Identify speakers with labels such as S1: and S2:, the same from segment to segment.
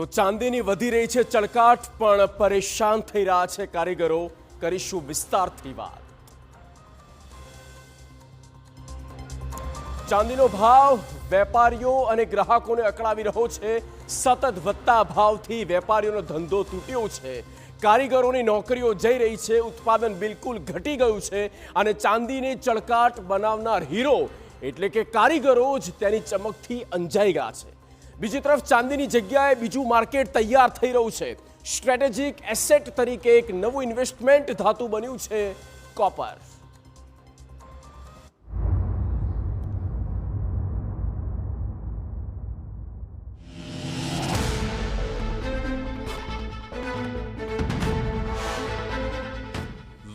S1: તો ચાંદીની વધી રહી છે ચળકાટ, પણ પરેશાન થઈ રહ્યા છે કારીગરો. કરીશું વિસ્તારથી વાત. ચાંદીનો ભાવ વેપારીઓ અને ગ્રાહકોને અકળાવી રહ્યો છે. સતત વધતા ભાવથી વેપારીઓનો ધંધો તૂટ્યો છે. કારીગરોની નોકરીઓ જઈ રહી છે. ઉત્પાદન બિલકુલ ઘટી ગયું છે અને ચાંદીને ચળકાટ બનાવનાર હીરો એટલે કે કારીગરો જ તેની ચમકથી અંજાઈ ગયા છે. બીજી તરફ ચાંદીની જગ્યાએ બીજું માર્કેટ તૈયાર થઈ રહ્યું છે. સ્ટ્રેટેજિક એસેટ તરીકે એક નવું ઇન્વેસ્ટમેન્ટ ધાતુ બન્યું છે કોપર.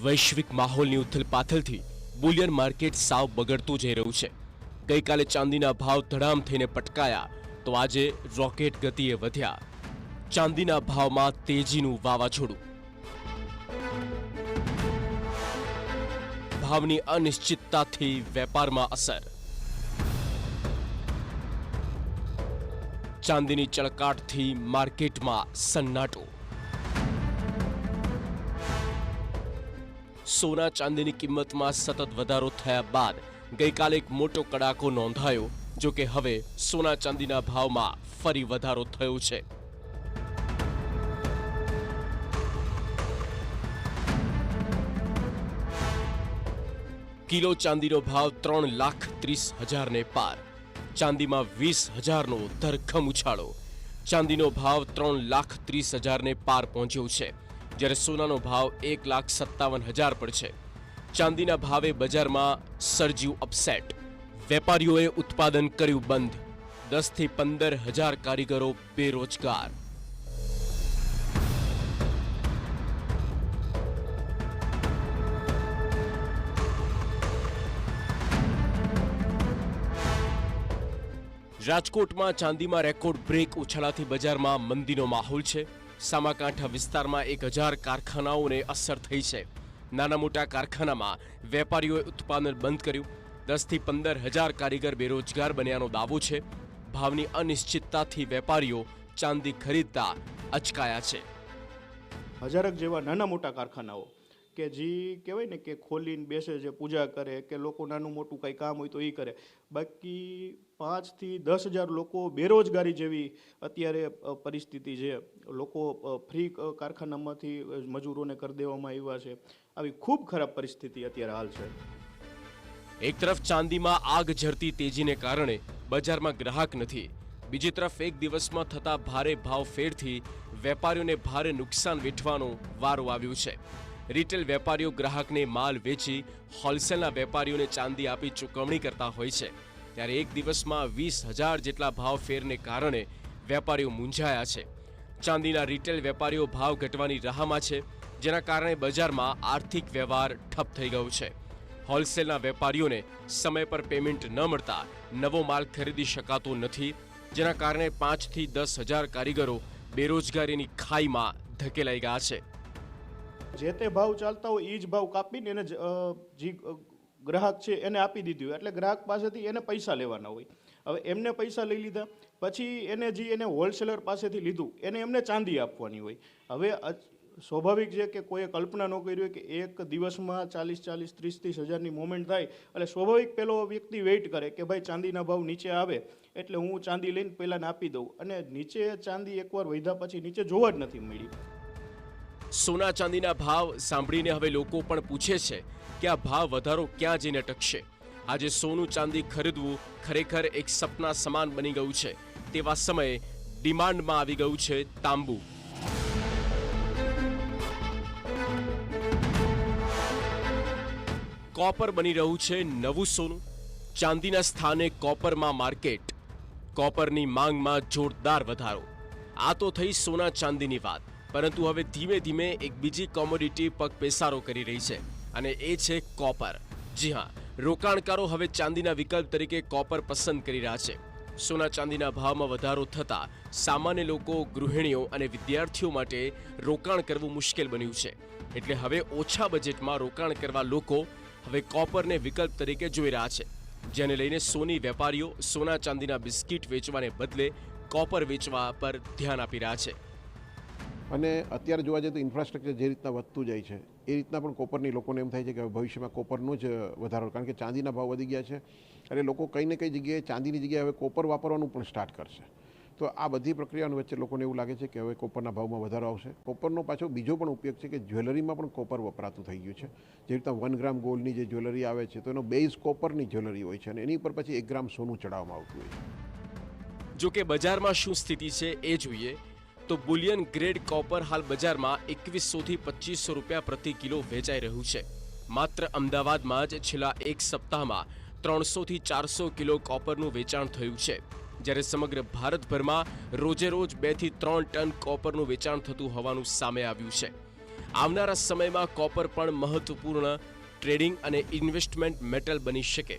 S1: વૈશ્વિક માહોલની ઉથલપાથલથી બુલિયન માર્કેટ સાવ બગડતું જઈ રહ્યું છે. ગઈકાલે ચાંદીના ભાવ ધડામ થઈને પટકાયા તો આજે રોકેટ ગતિએ વધ્યા. ચાંદીના ભાવમાં તેજીનું વાવાઝોડું. ભાવની અનિશ્ચિતતાથી વેપારમાં અસર. ચાંદીની ચળકાટથી માર્કેટમાં સન્નાટો. સોના ચાંદીની કિંમતમાં સતત વધારો થયા બાદ ગઈકાલે એક મોટો કડાકો નોંધાયો. જો કે હવે સોના ચાંદીના ભાવમાં ફરી વધારો થયો છે. કિલો ચાંદીનો ભાવ 3,30,000 ને પાર. ચાંદીમાં 20,000નો ધરખમ ઉછાળો. ચાંદીનો ભાવ 3,30,000 ને પાર પહોંચ્યો છે, જ્યારે સોનાનો ભાવ 1,57,000 પર છે. ચાંદીના ભાવે બજારમાં સર્જ્યું અપસેટ. વેપારીઓએ ઉત્પાદન કર્યું બંધ. 10 થી 15,000 કારીગરો બેરોજગાર. રાજકોટમાં ચાંદીમાં રેકોર્ડ બ્રેક ઉછાળાથી બજારમાં મંદીનો માહોલ છે. સામાકાંઠા વિસ્તારમાં 1,000 કારખાનાઓને અસર થઈ છે. નાના મોટા કારખાનામાં વેપારીઓએ ઉત્પાદન બંધ કર્યું. 10 થી 15,000 કારીગર બેરોજગાર બન્યાનો દાવો છે. ભાવની અનિશ્ચિતતાથી વેપારીઓ ચાંદી ખરીદતા અચકાયા છે.
S2: હજારક જેવા નાના મોટા કારખાનાઓ કે જે કહેવાય ને કે ખોલીને બેસે છે, પૂજા કરે કે લોકો નાનું મોટું કંઈ કામ હોય તો એ કરે. બાકી 5 થી 10,000 લોકો બેરોજગારી જેવી અત્યારે પરિસ્થિતિ છે. લોકો ફ્રી કારખાનામાંથી મજૂરોને કરી દેવામાં આવ્યા છે. આવી ખૂબ ખરાબ પરિસ્થિતિ અત્યારે હાલ છે.
S1: એક તરફ ચાંદીમાં આગ ઝરતી તેજીને કારણે બજારમાં ગ્રાહક નથી. બીજી તરફ એક દિવસમાં થતા ભારે ભાવ ફેરથી વેપારીઓને ભારે નુકસાન વેઠવાનો વારો આવ્યો છે. રિટેલ વેપારીઓ ગ્રાહકને માલ વેચી હોલસેલના વેપારીઓને ચાંદી આપી ચૂકવણી કરતા હોય છે, ત્યારે એક દિવસમાં 20,000 જેટલા ભાવ ફેરને કારણે વેપારીઓ મૂંઝાયા છે. ચાંદીના રિટેલ વેપારીઓ ભાવ ઘટવાની રાહમાં છે, જેના કારણે બજારમાં આર્થિક વ્યવહાર ઠપ થઈ ગયો છે. હોલસેલના વેપારીઓને સમય પર પેમેન્ટ ન મળતા નવો માલ ખરીદી શકાતો નથી, જેના કારણે 5 થી 10,000 કારીગરો બેરોજગારીની ખાઈમાં ધકેલાઈ ગયા છે.
S2: જે તે ભાવ ચાલતા હોય એ જ ભાવ કાપીને એને જે ગ્રાહક છે એને આપી દીધી હોય, એટલે ગ્રાહક પાસેથી એને પૈસા લેવાના હોય. હવે એમને પૈસા લઈ લીધા પછી એને હોલસેલર પાસેથી લીધું એને એમને ચાંદી આપવાની હોય. હવે સ્વાભાવિક છે કે કોઈએ કલ્પના ન કરી હોય કે એક દિવસમાં 40,000 30,000ની મોમેન્ટ થાય, એટલે સ્વાભાવિક પેલો વ્યક્તિ વેઇટ કરે કે ભાઈ ચાંદીના ભાવ નીચે આવે એટલે હું ચાંદી લઈને પહેલાં આપી દઉં. અને નીચે ચાંદી એકવાર વધ્યા પછી નીચે જોવા જ નથી મળી.
S1: સોના ચાંદીના ભાવ સાંભળીને હવે લોકો પણ પૂછે છે કે આ ભાવ વધારો ક્યાં જઈને ટકશે. આજે સોનું ચાંદી ખરીદવું ખરેખર એક સપના સમાન બની ગયું છે. તેવા સમયે ડિમાન્ડમાં આવી ગયું છે તાંબુ. કોપર બની રહ્યું છે નવું સોનું. ચાંદીના સ્થાને કોપરમાં માર્કેટ. કોપરની માંગમાં જોરદાર વધારો. આ તો થઈ સોના ચાંદીની વાત, પરંતુ હવે ધીમે ધીમે એક બીજી કોમોડિટી પગપેસારો કરી રહી છે, અને એ છે કોપર. જી હા, રોકાણકારો હવે ચાંદીના વિકલ્પ તરીકે કોપર પસંદ કરી રહ્યા છે. સોના ચાંદીના ભાવમાં વધારો થતાં સામાન્ય લોકો, ગૃહિણીઓ અને વિદ્યાર્થીઓ માટે રોકાણ કરવું મુશ્કેલ બન્યું છે. એટલે હવે ઓછા બજેટમાં રોકાણ કરવા લોકો હવે કોપરને વિકલ્પ તરીકે જોઈ રહ્યા છે, જેને લઈને સોની વેપારીઓ સોના ચાંદીના બિસ્કિટ વેચવાને બદલે કોપર વેચવા પર ધ્યાન આપી રહ્યા છે.
S3: અને અત્યારે જોવા જઈએ તો ઇન્ફ્રાસ્ટ્રક્ચર જે રીતના વધતું જાય છે એ રીતના પણ કોપરની લોકોને એમ થાય છે કે ભવિષ્યમાં કોપરનો જ વધારો, કારણ કે ચાંદીના ભાવ વધી ગયા છે અને લોકો કંઈ ને કઈ જગ્યાએ ચાંદીની જગ્યાએ હવે કોપર વાપરવાનું પણ સ્ટાર્ટ કરશે. તો આ બધી પ્રક્રિયાઓની વચ્ચે લોકોને એવું લાગે છે કે હવે કોપરના ભાવમાં વધારો આવશે. કોપરનો પાછો બીજો પણ ઉપયોગ છે કે જ્વેલરીમાં પણ કોપર વપરાતું થઈ ગયું છે. જે રીતના 1 ગ્રામ ગોલ્ડની જે જ્વેલરી આવે છે તો એનો બેઝ કોપરની જ્વેલરી હોય છે અને એની ઉપર પછી 1 ગ્રામ સોનું ચડાવવામાં આવતું હોય છે.
S1: જો કે બજારમાં શું સ્થિતિ છે એ જોઈએ તો બુલિયન ગ્રેડ કોપર હાલ બજારમાં 2100 થી 2500 રૂપિયા પ્રતિ કિલો વેચાઈ રહ્યું છે. માત્ર અમદાવાદમાં જ છેલ્લા એક સપ્તાહમાં 300 થી 400 કિલો કોપરનું વેચાણ થયું છે, જ્યારે સમગ્ર ભારતભરમાં રોજે રોજ 2 થી 3 ટન કોપરનું વેચાણ થતું હોવાનું સામે આવ્યું છે. આવનારા સમયમાં કોપર પણ મહત્વપૂર્ણ ટ્રેડિંગ અને ઇન્વેસ્ટમેન્ટ મેટલ બની શકે.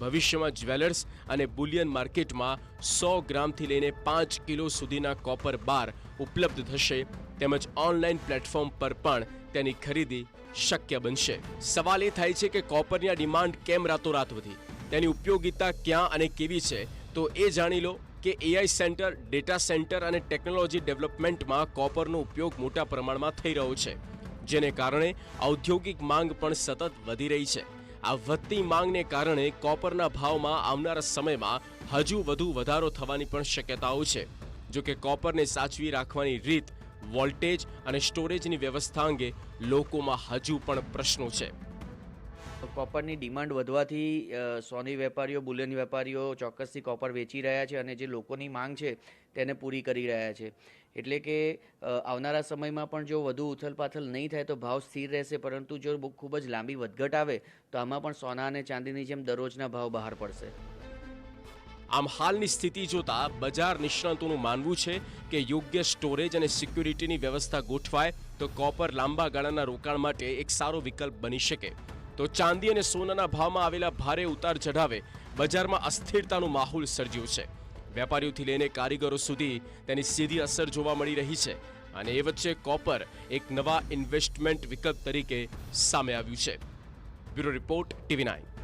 S1: ભવિષ્યમાં જ્વેલર્સ અને બુલિયન માર્કેટમાં 100 ગ્રામથી લઈને 5 કિલો સુધીના કોપર બાર ઉપલબ્ધ થશે, તેમજ ઓનલાઈન પ્લેટફોર્મ પર પણ તેની ખરીદી શક્ય બનશે. સવાલ એ થાય છે કે કોપરની આ ડિમાન્ડ કેમ રાતોરાત વધી, તેની ઉપયોગિતા ક્યાં અને કેવી છે, તો એ જાણી લો કે AI સેન્ટર, ડેટા સેન્ટર અને ટેકનોલોજી ડેવલપમેન્ટમાં કોપરનો ઉપયોગ મોટા પ્રમાણમાં થઈ રહ્યો છે, જેને કારણે ઔદ્યોગિક માંગ પણ સતત વધી રહી છે. આ વધતી માંગને કારણે કોપરના ભાવમાં આવનારા સમયમાં હજુ વધુ વધારો થવાની પણ શક્યતાઓ છે. જો કે કોપરને સાચવી રાખવાની રીત, વોલ્ટેજ અને સ્ટોરેજની વ્યવસ્થા અંગે લોકોમાં હજુ પણ પ્રશ્નો છે.
S4: કોપરની ડિમાન્ડ વધવાથી સોની વેપારીઓ, બુલિયન વેપારીઓ ચોક્કસથી કોપર વેચી રહ્યા છે અને જે લોકોની માંગ છે તેને પૂરી કરી રહ્યા છે. એટલે કે આવનારા સમયમાં પણ જો વધુ ઉથલપાથલ નહીં થાય તો ભાવ સ્થિર રહેશે, પરંતુ જો ખૂબ જ લાંબી વધઘટ આવે તો આમાં પણ સોના અને ચાંદીની જેમ દરરોજના ભાવ બહાર પડશે.
S1: આમ હાલની સ્થિતિ જોતા બજાર નિષ્ણાતોનું માનવું છે કે યોગ્ય સ્ટોરેજ અને સિક્યુરિટીની વ્યવસ્થા ગોઠવાય તો કોપર લાંબા ગાળાના રોકાણ માટે એક સારો વિકલ્પ બની શકે. તો ચાંદી અને સોનાના ભાવમાં આવેલા ભારે ઉતાર ચઢાવે બજારમાં અસ્થિરતાનો માહોલ સર્જ્યો છે. વેપારીઓથી લઈને કારીગરો સુધી તેની સીધી અસર જોવા મળી રહી છે અને એ વચ્ચે કોપર એક નવા ઇન્વેસ્ટમેન્ટ વિકલ્પ તરીકે સામે આવ્યું છે. Bureau report, TV9.